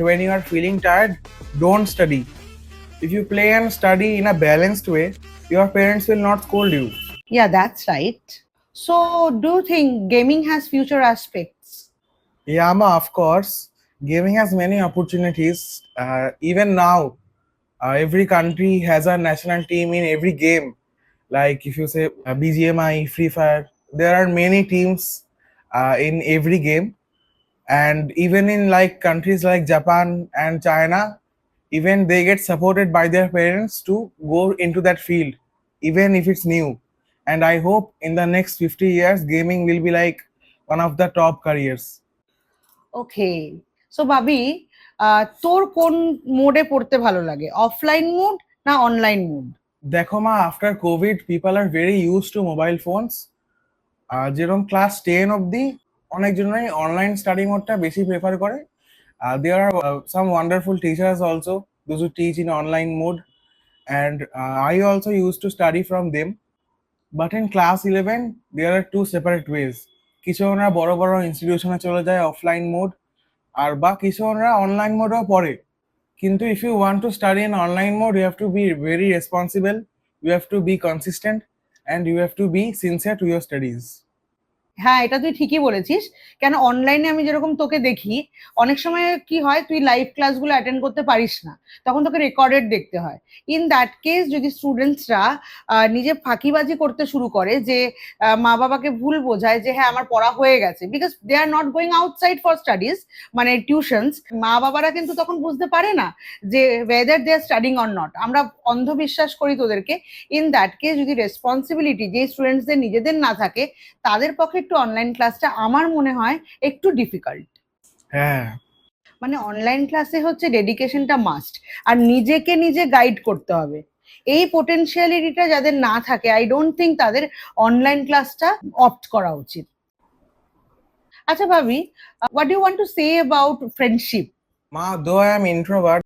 when you are feeling tired, don't study. If you play and study in a balanced way, your parents will not scold you. Yeah, that's right. So, do you think gaming has future aspects? Yeah, ma, of course. Gaming has many opportunities. Even now, every country has a national team in every game. Like if you say BGMI, Free Fire, there are many teams in every game. And even in like countries like Japan and China, even they get supported by their parents to go into that field, even if it's new. And I hope in the next 50 years gaming will be like one of the top careers. Okay, so ভাবি, তোর কোন মোডে পড়তে ভালো লাগে, offline mode না online mode? দেখো মা, after Covid people are very use to mobile phones. যেরকম ক্লাস 10 অবধি অনেকজনই অনলাইন স্টাডি মোডটা বেশি প্রেফার করে। There are some wonderful teachers also those who teach in online mode, and I also used to study from them. But in class 11 there are two separate ways. কিছুজনরা বড় বড় ইনস্টিটিউশনে চলে যায় offline mode, আর বা কিছুজনরা online মোডও পড়ে। কিন্তু if you want to study in online mode, you have to be very responsible, you have to be consistent, and you have to be sincere to your studies. হ্যাঁ, এটা তুই ঠিকই বলেছিস। কেন, অনলাইনে আমি যেরকম তোকে দেখি, অনেক সময় কি হয়, তুই লাইভ ক্লাসগুলো অ্যাটেন্ড করতে পারিস না, তখন তোকে রেকর্ডেড দেখতে হয়। ইন দ্যাট কেস যদি স্টুডেন্টসরা নিজে ফাঁকিবাজি করতে শুরু করে, যে মা বাবাকে ভুল বোঝায় যে হ্যাঁ আমার পড়া হয়ে গেছে, because they are not going outside for studies, মানে টিউশনস, মা বাবারা কিন্তু তখন বুঝতে পারে না যে whether they are studying or not. আমরা অন্ধবিশ্বাস করি তোদেরকে। ইন দ্যাট কেস যদি রেসপন্সিবিলিটি যে স্টুডেন্টসদের নিজেদের না থাকে, তাদের পক্ষে একটু অনলাইন ক্লাসটা আমার মনে হয় একটু ডিফিকাল্ট। হ্যাঁ, মানে অনলাইন ক্লাসে হচ্ছে ডেডিকেশনটা মাস্ট, আর নিজেকে নিজে গাইড করতে হবে। এই পোটেনশিয়ালিটিটা যাদের না থাকে, আই ডোন্ট থিঙ্ক তাদের অনলাইন ক্লাসটা অপ্ট করা উচিত। আচ্ছা ভাবি, what do you want to say about friendship? ma, though I am introvert,